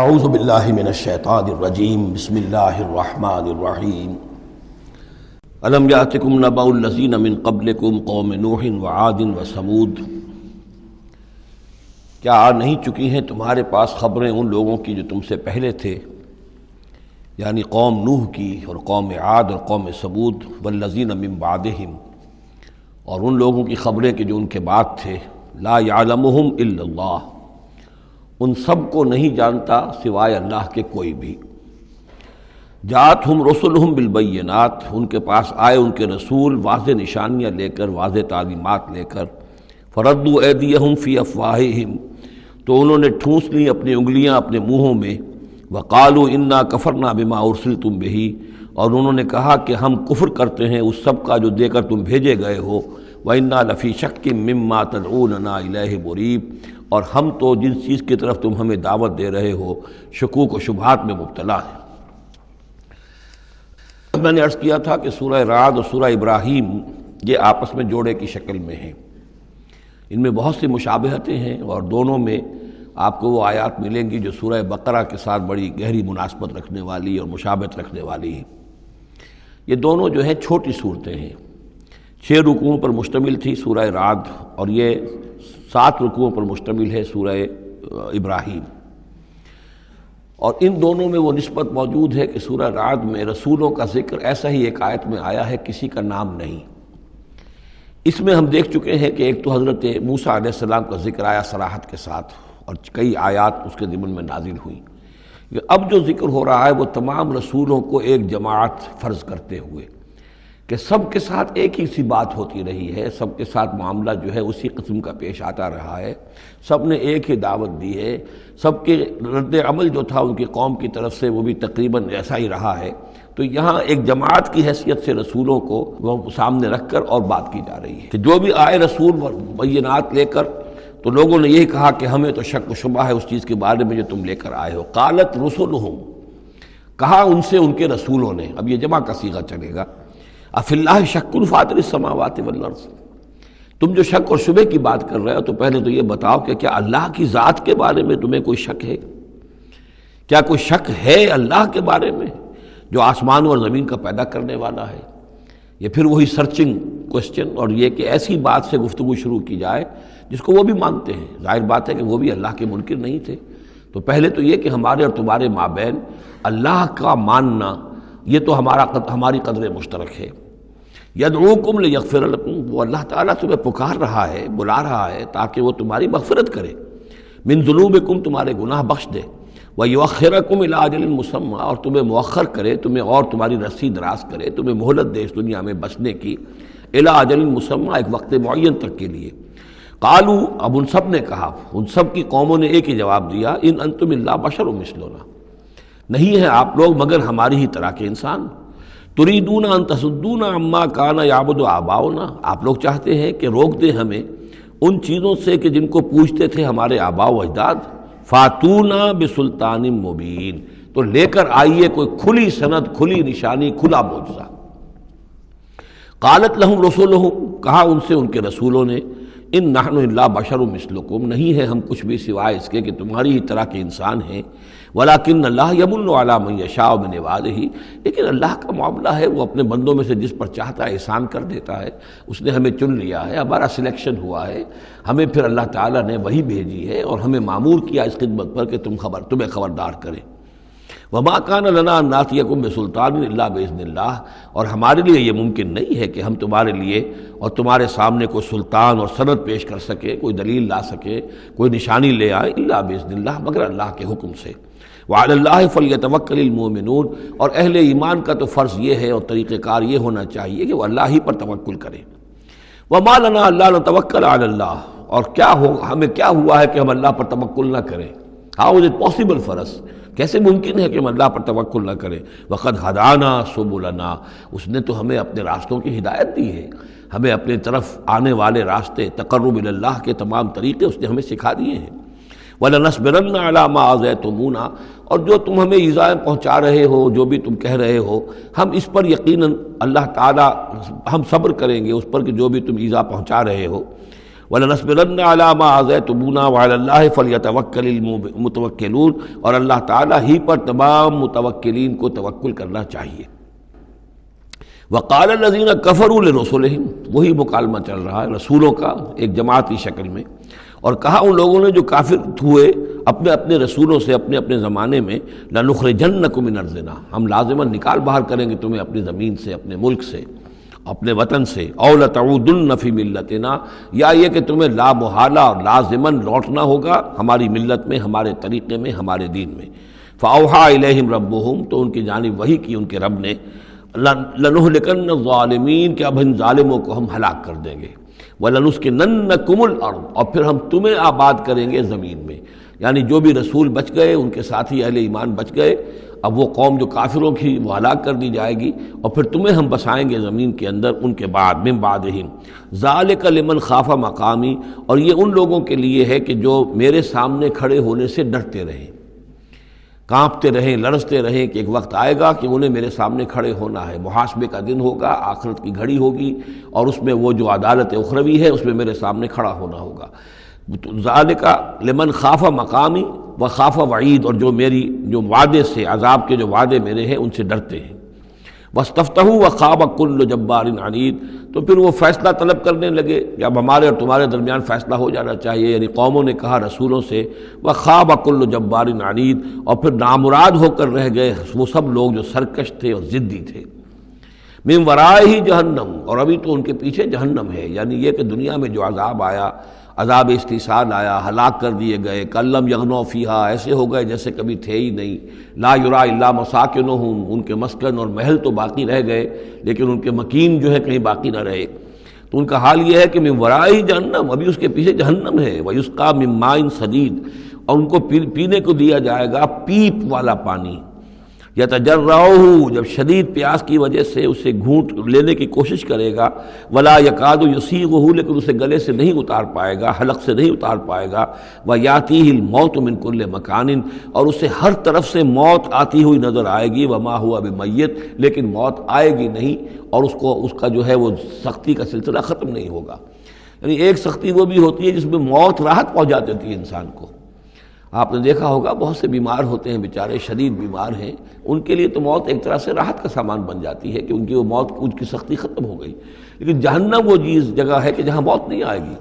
اعوذ باللہ من الشیطان الرجیم بسم اللہ الرحمن الرحیم الم یاتکم نبأ الذین من قبلکم قوم نوح وعاد وثمود، کیا آ نہیں چکی ہیں تمہارے پاس خبریں ان لوگوں کی جو تم سے پہلے تھے، یعنی قوم نوح کی اور قوم عاد اور قوم ثمود، والذین من بعدہم، اور ان لوگوں کی خبریں کہ جو ان کے بعد تھے، لا یعلمہم الا اللہ، ان سب کو نہیں جانتا سوائے اللہ کے کوئی بھی۔ جاءتہم رسلہم بالبینات، ان کے پاس آئے ان کے رسول واضح نشانیاں لے کر، واضح تعلیمات لے کر، فردوا ایدیہم فی افواہہم، تو انہوں نے ٹھونس لی اپنی انگلیاں اپنے منہوں میں، وقالوا انا کفرنا بما ارسلتم بہ، اور انہوں نے کہا کہ ہم کفر کرتے ہیں اس سب کا جو دے کر تم بھیجے گئے ہو، وَإِنَّا لَفِي شَكٍّ مِّمَّا تَدْعُونَنَا إِلَيْهِ مُرِيبٍ، اور ہم تو جن چیز کی طرف تم ہمیں دعوت دے رہے ہو شکوک و شبہات میں مبتلا ہیں۔ میں نے عرض کیا تھا کہ سورہ رعد اور سورہ ابراہیم یہ آپس میں جوڑے کی شکل میں ہیں، ان میں بہت سی مشابہتیں ہیں، اور دونوں میں آپ کو وہ آیات ملیں گی جو سورہ بقرہ کے ساتھ بڑی گہری مناسبت رکھنے والی اور مشابہت رکھنے والی ہیں۔ یہ دونوں جو ہیں چھوٹی صورتیں ہیں، 6 رکوعوں پر مشتمل تھی سورہ رعد، اور یہ 7 رکوعوں پر مشتمل ہے سورہ ابراہیم، اور ان دونوں میں وہ نسبت موجود ہے کہ سورہ رعد میں رسولوں کا ذکر ایسا ہی ایک آیت میں آیا ہے، کسی کا نام نہیں۔ اس میں ہم دیکھ چکے ہیں کہ ایک تو حضرت موسیٰ علیہ السلام کا ذکر آیا صراحت کے ساتھ، اور کئی آیات اس کے ضمن میں نازل ہوئی۔ اب جو ذکر ہو رہا ہے وہ تمام رسولوں کو ایک جماعت فرض کرتے ہوئے کہ سب کے ساتھ ایک ہی سی بات ہوتی رہی ہے، سب کے ساتھ معاملہ جو ہے اسی قسم کا پیش آتا رہا ہے، سب نے ایک ہی دعوت دی ہے، سب کے رد عمل جو تھا ان کی قوم کی طرف سے وہ بھی تقریباً ایسا ہی رہا ہے۔ تو یہاں ایک جماعت کی حیثیت سے رسولوں کو وہ سامنے رکھ کر اور بات کی جا رہی ہے کہ جو بھی آئے رسول بینات لے کر، تو لوگوں نے یہی کہا کہ ہمیں تو شک و شبہ ہے اس چیز کے بارے میں جو تم لے کر آئے ہو۔ قالت رسلہم، کہا ان سے ان کے رسولوں نے، اب یہ جمع کا صیغہ چلے گا، افی اللہ شک فاطر السماوات والارض، تم جو شک اور شبہ کی بات کر رہے ہو تو پہلے تو یہ بتاؤ کہ کیا اللہ کی ذات کے بارے میں تمہیں کوئی شک ہے؟ کیا کوئی شک ہے اللہ کے بارے میں جو آسمان اور زمین کا پیدا کرنے والا ہے؟ یہ پھر وہی سرچنگ کوسچن، اور یہ کہ ایسی بات سے گفتگو شروع کی جائے جس کو وہ بھی مانتے ہیں۔ ظاہر بات ہے کہ وہ بھی اللہ کے منکر نہیں تھے، تو پہلے تو یہ کہ ہمارے اور تمہارے مابین اللہ کا ماننا یہ تو ہماری قدر مشترک ہے۔ یدعوکم لیغفر لکم، وہ اللہ تعالیٰ تمہیں پکار رہا ہے، بلا رہا ہے تاکہ وہ تمہاری مغفرت کرے، من ذنوبکم، تمہارے گناہ بخش دے، ویؤخرکم الی اجل مسمی، اور تمہیں مؤخر کرے، تمہیں اور تمہاری رسی دراز کرے، تمہیں مہلت دے اس دنیا میں بچنے کی، الی اجل مسمی، ایک وقت معین تک کے لیے۔ قالوا، اب ان سب نے کہا، ان سب کی قوموں نے ایک ہی جواب دیا، ان انتم الا بشر مثلنا، نہیں ہیں آپ لوگ مگر ہماری ہی طرح کے انسان۔ تریدون ان تصدونا عما کان یعبد آباؤنا، آپ لوگ چاہتے ہیں کہ روک دیں ہمیں ان چیزوں سے کہ جن کو پوجتے تھے ہمارے آباء و اجداد۔ فاتونا بسلطان مبین، تو لے کر آئیے کوئی کھلی سند، کھلی نشانی، کھلا معجزہ۔ قالت لہم رسولہم، کہا ان سے ان کے رسولوں نے، ان نحن الا بشر مثلکم، نہیں ہے ہم کچھ بھی سوائے اس کے کہ تمہاری ہی طرح کے انسان ہیں، ولیکن اللہ یمن علی من یشاء من عبادہ، لیکن اللہ کا معاملہ ہے وہ اپنے بندوں میں سے جس پر چاہتا ہے احسان کر دیتا ہے۔ اس نے ہمیں چن لیا ہے، ہمارا سلیکشن ہوا ہے، ہمیں پھر اللہ تعالیٰ نے وہی بھیجی ہے اور ہمیں مامور کیا اس خدمت پر کہ تمہیں خبردار کرے۔ وما کان لنا ان ناتیکم بسلطان الا باذن اللہ، اور ہمارے لیے یہ ممکن نہیں ہے کہ ہم تمہارے لیے اور تمہارے سامنے کوئی سلطان اور سند پیش کر سکے، کوئی دلیل لا سکے، کوئی نشانی لے آئے، الا باذن اللہ، مگر اللہ کے حکم سے۔ وعلی اللہ فلیتوکل المؤمنون، اور اہل ایمان کا تو فرض یہ ہے اور طریقہ کار یہ ہونا چاہیے کہ وہ اللہ ہی پر توکل کرے۔ وما لنا الا نتوکل علی اللہ، اور ہمیں کیا ہوا ہے کہ ہم اللہ پر توکل نہ کریں؟ How is it possible for us, کیسے ممکن ہے کہ ہم اللہ پر توکل نہ کریں؟ وقد ہدانا سبلنا، اس نے تو ہمیں اپنے راستوں کی ہدایت دی ہے، ہمیں اپنے طرف آنے والے راستے، تقرب الی اللہ کے تمام طریقے اس نے ہمیں سکھا دیے ہیں۔ وَلَنَصْبِرَنَّ عَلَىٰ مَا آذَيْتُمُونَا، اور جو تم ہمیں ایذائیں پہنچا رہے ہو، جو بھی تم کہہ رہے ہو، ہم اس پر یقیناً اللہ تعالیٰ ہم صبر کریں گے اس پر کہ جو بھی تم ایذا پہنچا رہے ہو۔ وَلَنَصْبِرَنَّ عَلَىٰ مَا آذَيْتُمُونَا وَعَلَى اللَّهِ فَلْيَتَوَكَّلِ الْمُتَوَكِّلُونَ، اور اللہ تعالیٰ ہی پر تمام متوکلین کو توکل کرنا چاہیے۔ وَقَالَ الَّذِينَ كَفَرُوا لِرُسُلِهِمْ، وہی مکالمہ چل رہا ہے رسولوں کا ایک جماعت کی شکل میں، اور کہا ان لوگوں نے جو کافر ہوئے اپنے اپنے رسولوں سے اپنے اپنے زمانے میں، لَنُخْرِجَنَّكُم مِّنْ أَرْضِنَا، ہم لازماً نکال باہر کریں گے تمہیں اپنی زمین سے، اپنے ملک سے، اپنے وطن سے، اَوْ لَتَعُودُنَّ فِي مِلَّتِنَا، یا یہ کہ تمہیں لا محالہ اور لازماً لوٹنا ہوگا ہماری ملت میں، ہمارے طریقے میں، ہمارے دین میں۔ فَأَوْحَىٰ إِلَيْهِمْ رَبُّهُمْ، تو ان کی جانب وحی کی ان کے رب نے، لَنُهْلِكَنَّ الظَّالِمِينَ، کہ اب ان ظالموں کو ہم ہلاک کر دیں گے، وَلَنُسْكِنَنَّكُمُ الْأَرْضَ، اور پھر ہم تمہیں آباد کریں گے زمین میں۔ یعنی جو بھی رسول بچ گئے، ان کے ساتھی اہل ایمان بچ گئے، اب وہ قوم جو کافروں کی وہ ہلاک کر دی جائے گی، اور پھر تمہیں ہم بسائیں گے زمین کے اندر ان کے بعد، من بعدہم، ذالک لمن خاف مقامی، اور یہ ان لوگوں کے لیے ہے کہ جو میرے سامنے کھڑے ہونے سے ڈرتے رہیں، کانپتے رہیں، لرزتے رہیں کہ ایک وقت آئے گا کہ انہیں میرے سامنے کھڑے ہونا ہے، محاسبے کا دن ہوگا، آخرت کی گھڑی ہوگی، اور اس میں وہ جو عدالت اخروی ہے اس میں میرے سامنے کھڑا ہونا ہوگا۔ ذالک لمن خاف مقامی و خاف وعید، اور جو میری جو وعدے سے، عذاب کے جو وعدے میرے ہیں ان سے ڈرتے ہیں۔ واستفتحوا وخاب کل جبار عنید، تو پھر وہ فیصلہ طلب کرنے لگے کہ اب ہمارے اور تمہارے درمیان فیصلہ ہو جانا چاہیے، یعنی قوموں نے کہا رسولوں سے، وخاب کل جبار عنید، اور پھر نامراد ہو کر رہ گئے وہ سب لوگ جو سرکش تھے اور ضدی تھے۔ من ورائہ جہنم، اور ابھی تو ان کے پیچھے جہنم ہے، یعنی یہ کہ دنیا میں جو عذاب آیا، عذاب استحصال آیا، ہلاک کر دیے گئے، کلم یغنوا فیہا، ایسے ہو گئے جیسے کبھی تھے ہی نہیں، لا یرا الا مساکنہم، ان کے مسکن اور محل تو باقی رہ گئے لیکن ان کے مکین جو ہے کہیں باقی نہ رہے۔ تو ان کا حال یہ ہے کہ من ورائہ جہنم، ابھی اس کے پیچھے جہنم ہے، ویسقا من ماء صدید، اور ان کو پینے کو دیا جائے گا پیپ والا پانی، یتجرعہ، جب شدید پیاس کی وجہ سے اسے گھونٹ لینے کی کوشش کرے گا، ولا یکاد یسیغہ، لیکن اسے گلے سے نہیں اتار پائے گا، حلق سے نہیں اتار پائے گا، ویاتیہ الموت من کل مکان، اور اسے ہر طرف سے موت آتی ہوئی نظر آئے گی، وما ہوا بمیت، لیکن موت آئے گی نہیں، اور اس کا جو ہے وہ سختی کا سلسلہ ختم نہیں ہوگا۔ یعنی ایک سختی وہ بھی ہوتی ہے جس میں موت راحت پہنچا دیتی ہے انسان کو۔ آپ نے دیکھا ہوگا بہت سے بیمار ہوتے ہیں بیچارے، شدید بیمار ہیں، ان کے لیے تو موت ایک طرح سے راحت کا سامان بن جاتی ہے کہ ان کی وہ موت، ان کی سختی ختم ہو گئی۔ لیکن جہنم وہ جگہ ہے کہ جہاں موت نہیں آئے گی،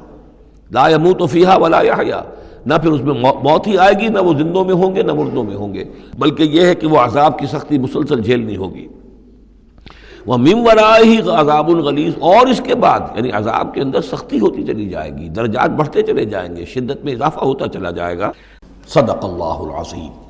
لا یموت فیہا ولا یحیا، نہ پھر اس میں موت ہی آئے گی، نہ وہ زندوں میں ہوں گے نہ مردوں میں ہوں گے، بلکہ یہ ہے کہ وہ عذاب کی سختی مسلسل جھیلنی ہوگی۔ وَمِن وَرَائِهِ عَذَابٌ غَلِيظٌ، اور اس کے بعد یعنی عذاب کے اندر سختی ہوتی چلی جائے گی، درجات بڑھتے چلے جائیں گے، شدت میں اضافہ ہوتا چلا جائے گا۔ صدق اللہ العظیم۔